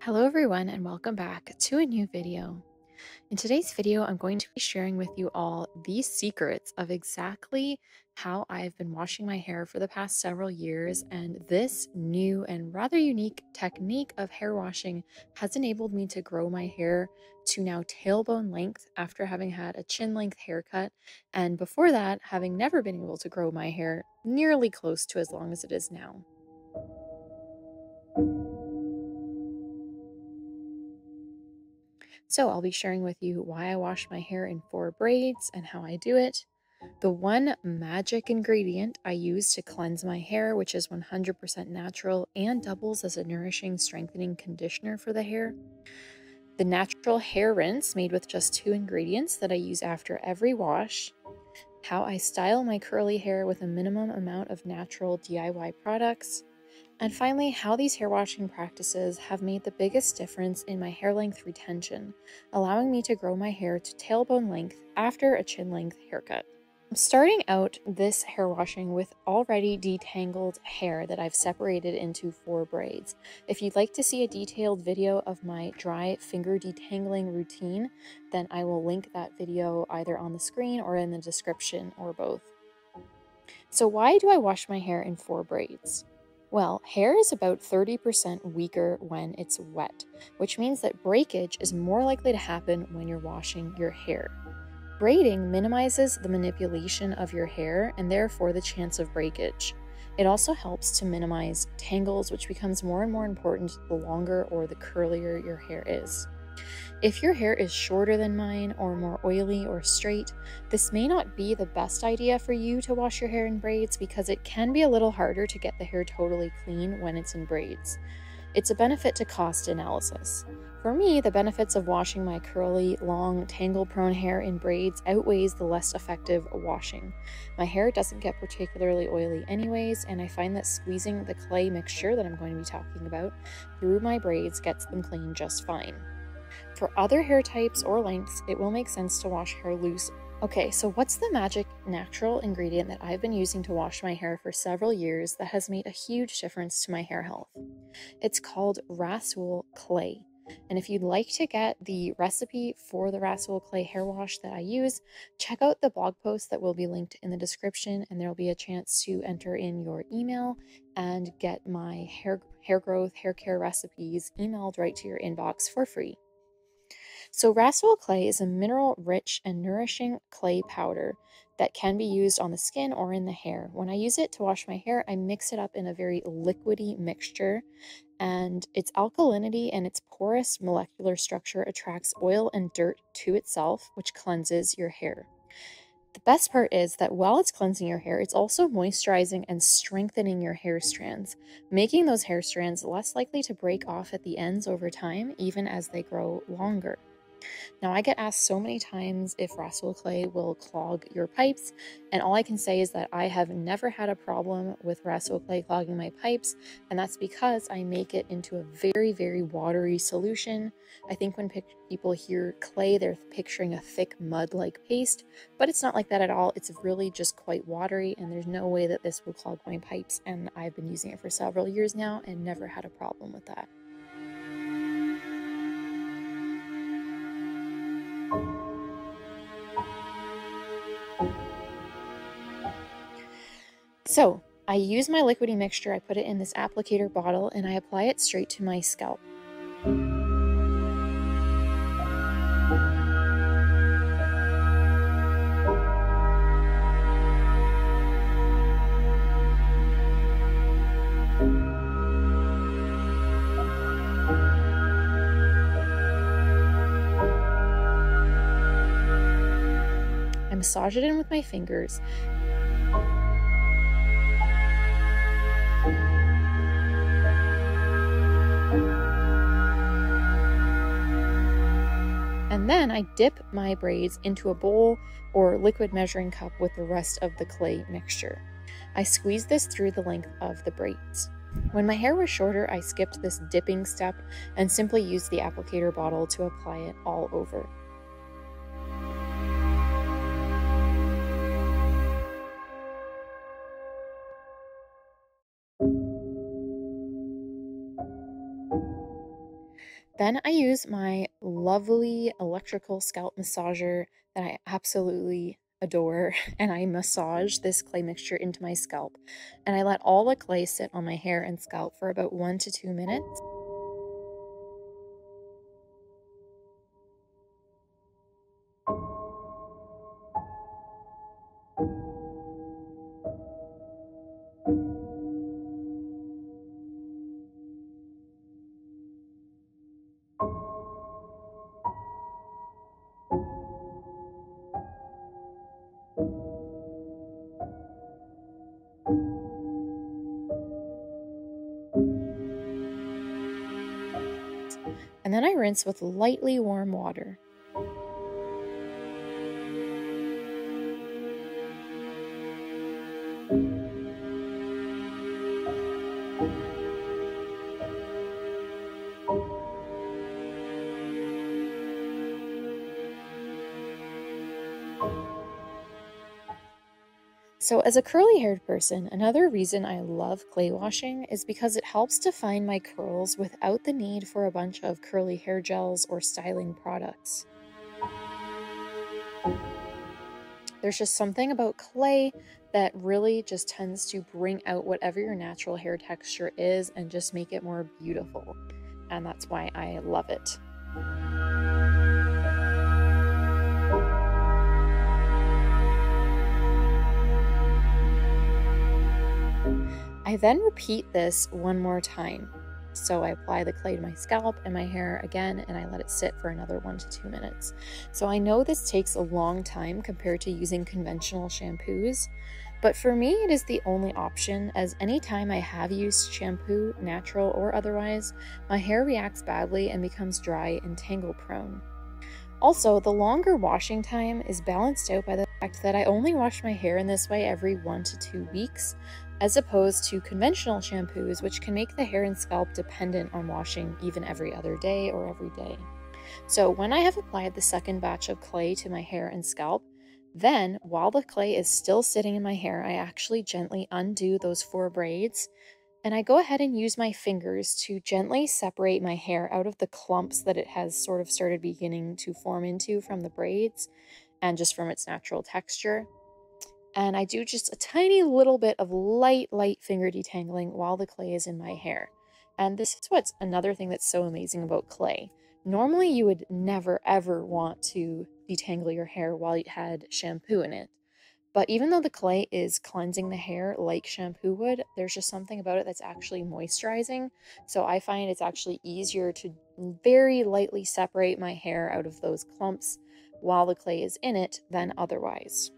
Hello everyone and welcome back to a new video. In today's video, I'm going to be sharing with you all the secrets of exactly how I've been washing my hair for the past several years, and this new and rather unique technique of hair washing has enabled me to grow my hair to now tailbone length after having had a chin length haircut, and before that, having never been able to grow my hair nearly close to as long as it is now. So, I'll be sharing with you why I wash my hair in 4 braids and how I do it, the one magic ingredient I use to cleanse my hair, which is 100% natural and doubles as a nourishing, strengthening conditioner for the hair, the natural hair rinse made with just 2 ingredients that I use after every wash, how I style my curly hair with a minimum amount of natural DIY products, and finally, how these hair washing practices have made the biggest difference in my hair length retention, allowing me to grow my hair to tailbone length after a chin length haircut. I'm starting out this hair washing with already detangled hair that I've separated into 4 braids. If you'd like to see a detailed video of my dry finger detangling routine, then I will link that video either on the screen or in the description or both. So why do I wash my hair in 4 braids? Well, hair is about 30% weaker when it's wet, which means that breakage is more likely to happen when you're washing your hair. Braiding minimizes the manipulation of your hair and therefore the chance of breakage. It also helps to minimize tangles, which becomes more and more important the longer or the curlier your hair is. If your hair is shorter than mine or more oily or straight, this may not be the best idea for you to wash your hair in braids because it can be a little harder to get the hair totally clean when it's in braids. It's a benefit to cost analysis. For me, the benefits of washing my curly, long, tangle-prone hair in braids outweighs the less effective washing. My hair doesn't get particularly oily anyways, and I find that squeezing the clay mixture that I'm going to be talking about through my braids gets them clean just fine. For other hair types or lengths, it will make sense to wash hair loose. Okay, so what's the magic natural ingredient that I've been using to wash my hair for several years that has made a huge difference to my hair health? It's called Rhassoul clay. And if you'd like to get the recipe for the Rhassoul clay hair wash that I use, check out the blog post that will be linked in the description, and there'll be a chance to enter in your email and get my hair growth, hair care recipes emailed right to your inbox for free. So Rhassoul clay is a mineral-rich and nourishing clay powder that can be used on the skin or in the hair. When I use it to wash my hair, I mix it up in a very liquidy mixture, and its alkalinity and its porous molecular structure attracts oil and dirt to itself, which cleanses your hair. The best part is that while it's cleansing your hair, it's also moisturizing and strengthening your hair strands, making those hair strands less likely to break off at the ends over time, even as they grow longer. Now, I get asked so many times if Rhassoul clay will clog your pipes, and all I can say is that I have never had a problem with Rhassoul clay clogging my pipes, and that's because I make it into a very, very watery solution. I think when people hear clay, they're picturing a thick mud-like paste, but it's not like that at all. It's really just quite watery, and there's no way that this will clog my pipes, and I've been using it for several years now and never had a problem with that. So I use my liquidy mixture, I put it in this applicator bottle, and I apply it straight to my scalp. I massage it in with my fingers. And then I dip my braids into a bowl or liquid measuring cup with the rest of the clay mixture. I squeeze this through the length of the braids. When my hair was shorter, I skipped this dipping step and simply used the applicator bottle to apply it all over. Then I use my lovely electrical scalp massager that I absolutely adore, and I massage this clay mixture into my scalp. And I let all the clay sit on my hair and scalp for about 1 to 2 minutes. And then I rinse with lightly warm water. So, as a curly haired person, another reason I love clay washing is because it helps define my curls without the need for a bunch of curly hair gels or styling products. There's just something about clay that really just tends to bring out whatever your natural hair texture is and just make it more beautiful. And that's why I love it. I then repeat this one more time. So I apply the clay to my scalp and my hair again, and I let it sit for another 1 to 2 minutes. So I know this takes a long time compared to using conventional shampoos, but for me it is the only option, as anytime I have used shampoo, natural or otherwise, my hair reacts badly and becomes dry and tangle prone. Also, the longer washing time is balanced out by the fact that I only wash my hair in this way every 1 to 2 weeks, as opposed to conventional shampoos, which can make the hair and scalp dependent on washing even every other day or every day. So when I have applied the second batch of clay to my hair and scalp, then while the clay is still sitting in my hair, I actually gently undo those 4 braids, and I go ahead and use my fingers to gently separate my hair out of the clumps that it has sort of started beginning to form into from the braids and just from its natural texture. And I do just a tiny little bit of light finger detangling while the clay is in my hair. And this is what's another thing that's so amazing about clay. Normally, you would never ever want to detangle your hair while you had shampoo in it. But even though the clay is cleansing the hair like shampoo would, there's just something about it that's actually moisturizing. So I find it's actually easier to very lightly separate my hair out of those clumps while the clay is in it than otherwise.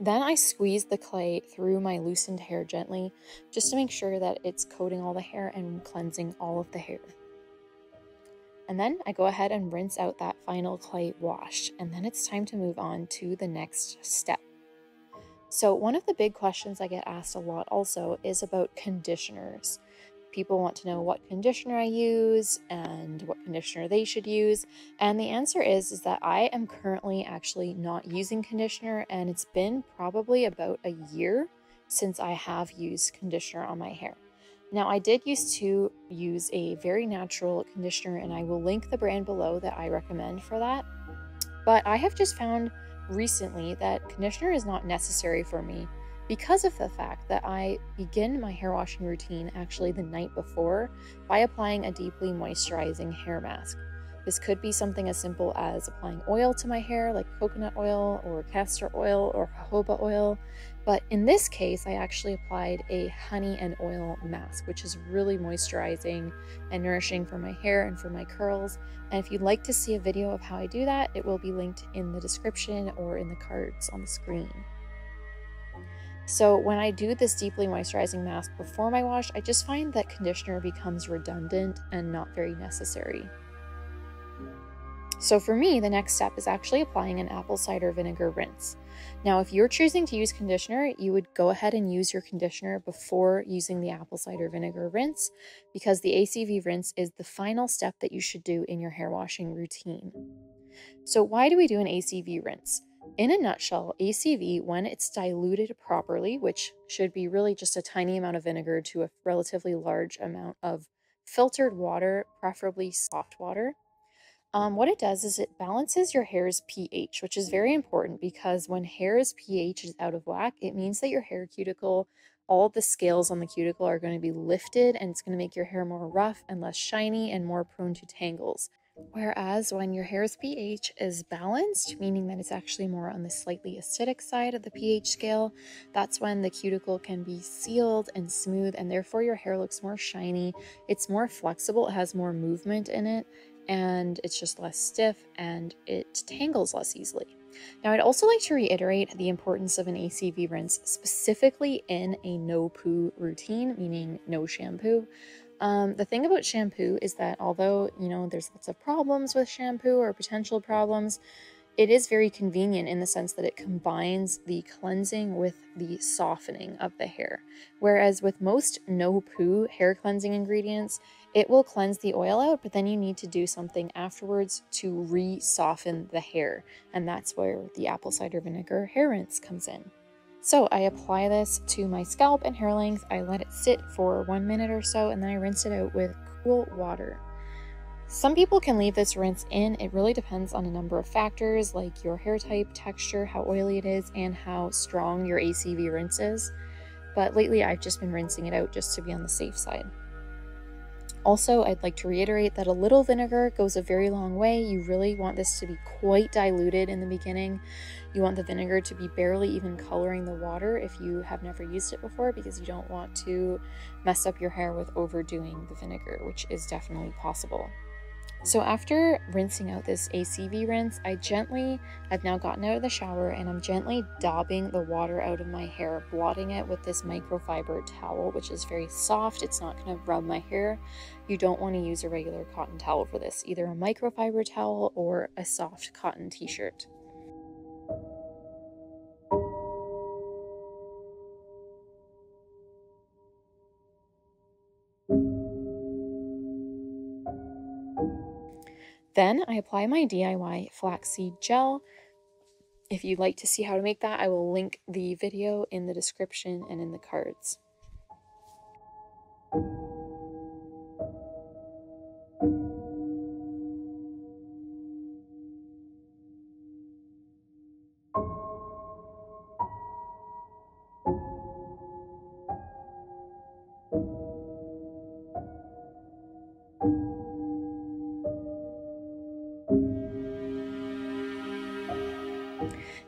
Then I squeeze the clay through my loosened hair gently, just to make sure that it's coating all the hair and cleansing all of the hair. And then I go ahead and rinse out that final clay wash, and then it's time to move on to the next step. So one of the big questions I get asked a lot also is about conditioners. People want to know what conditioner I use and what conditioner they should use. And the answer is that I am currently actually not using conditioner, and it's been probably about a year since I have used conditioner on my hair. Now, I did used to use a very natural conditioner, and I will link the brand below that I recommend for that. But I have just found recently that conditioner is not necessary for me because of the fact that I begin my hair washing routine actually the night before by applying a deeply moisturizing hair mask. This could be something as simple as applying oil to my hair, like coconut oil or castor oil or jojoba oil. But in this case, I actually applied a honey and oil mask, which is really moisturizing and nourishing for my hair and for my curls. And if you'd like to see a video of how I do that, it will be linked in the description or in the cards on the screen. So when I do this deeply moisturizing mask before my wash, I just find that conditioner becomes redundant and not very necessary. So for me, the next step is actually applying an apple cider vinegar rinse. Now, if you're choosing to use conditioner, you would go ahead and use your conditioner before using the apple cider vinegar rinse, because the ACV rinse is the final step that you should do in your hair washing routine. So why do we do an ACV rinse? In a nutshell, ACV, when it's diluted properly, which should be really just a tiny amount of vinegar to a relatively large amount of filtered water, preferably soft water, what it does is it balances your hair's pH, which is very important because when hair's pH is out of whack, it means that your hair cuticle, all the scales on the cuticle are going to be lifted and it's going to make your hair more rough and less shiny and more prone to tangles. Whereas when your hair's pH is balanced, meaning that it's actually more on the slightly acidic side of the pH scale, that's when the cuticle can be sealed and smooth, and therefore your hair looks more shiny. It's more flexible, it has more movement in it, and it's just less stiff and it tangles less easily. Now, I'd also like to reiterate the importance of an ACV rinse, specifically in a no poo routine, meaning no shampoo. The thing about shampoo is that although, there's lots of problems with shampoo or potential problems, it is very convenient in the sense that it combines the cleansing with the softening of the hair. Whereas with most no poo hair cleansing ingredients, it will cleanse the oil out, but then you need to do something afterwards to re-soften the hair. And that's where the apple cider vinegar hair rinse comes in. So I apply this to my scalp and hair length. I let it sit for 1 minute or so, and then I rinse it out with cool water. Some people can leave this rinse in. It really depends on a number of factors like your hair type, texture, how oily it is, and how strong your ACV rinse is. But lately I've just been rinsing it out just to be on the safe side. Also, I'd like to reiterate that a little vinegar goes a very long way. You really want this to be quite diluted in the beginning. You want the vinegar to be barely even coloring the water if you have never used it before, because you don't want to mess up your hair with overdoing the vinegar, which is definitely possible. So after rinsing out this ACV rinse, I've now gotten out of the shower and I'm gently daubing the water out of my hair, blotting it with this microfiber towel, which is very soft. It's not going to rub my hair. You don't want to use a regular cotton towel for this, either a microfiber towel or a soft cotton t-shirt. Then I apply my DIY flaxseed gel. If you'd like to see how to make that, I will link the video in the description and in the cards.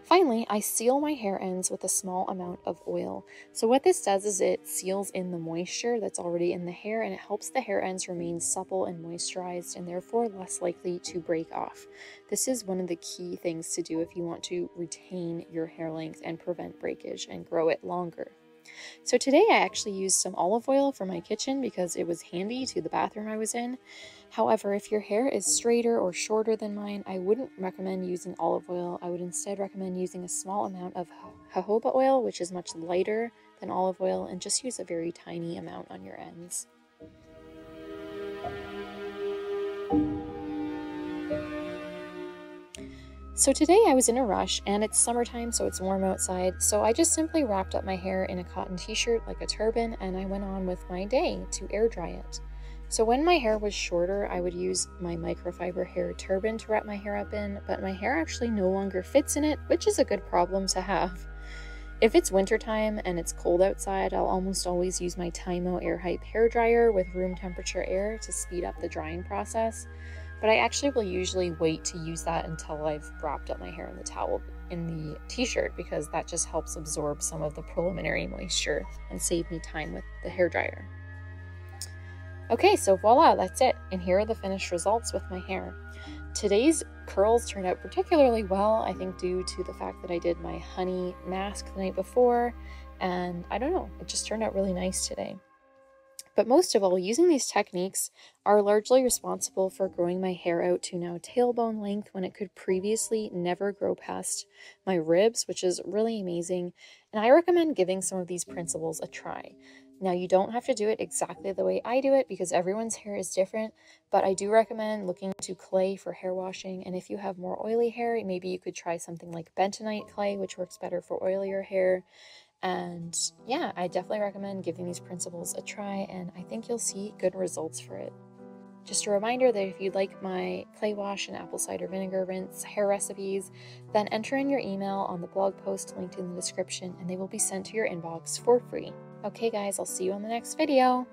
Finally, I seal my hair ends with a small amount of oil. So what this does is it seals in the moisture that's already in the hair, and it helps the hair ends remain supple and moisturized and therefore less likely to break off. This is one of the key things to do if you want to retain your hair length and prevent breakage and grow it longer. So today I actually used some olive oil for my kitchen because it was handy to the bathroom I was in. However, if your hair is straighter or shorter than mine, I wouldn't recommend using olive oil. I would instead recommend using a small amount of jojoba oil, which is much lighter than olive oil, and just use a very tiny amount on your ends. So today I was in a rush, and it's summertime, so it's warm outside, so I just simply wrapped up my hair in a cotton t-shirt like a turban, and I went on with my day to air dry it. So when my hair was shorter, I would use my microfiber hair turban to wrap my hair up in, but my hair actually no longer fits in it, which is a good problem to have. If it's wintertime and it's cold outside, I'll almost always use my Tymo Air Hype hair dryer with room temperature air to speed up the drying process. But I actually will usually wait to use that until I've wrapped up my hair in the towel in the t-shirt, because that just helps absorb some of the preliminary moisture and save me time with the hair dryer. Okay, so voila, that's it. And here are the finished results with my hair. Today's curls turned out particularly well, I think due to the fact that I did my honey mask the night before, and I don't know, it just turned out really nice today. But most of all, using these techniques are largely responsible for growing my hair out to now tailbone length when it could previously never grow past my ribs, which is really amazing. And I recommend giving some of these principles a try. Now, you don't have to do it exactly the way I do it because everyone's hair is different, but I do recommend looking to clay for hair washing. And if you have more oily hair, maybe you could try something like bentonite clay, which works better for oilier hair. And yeah, I definitely recommend giving these principles a try, and I think you'll see good results for it. Just a reminder that if you'd like my clay wash and apple cider vinegar rinse hair recipes, then enter in your email on the blog post linked in the description and they will be sent to your inbox for free. Okay guys, I'll see you on the next video.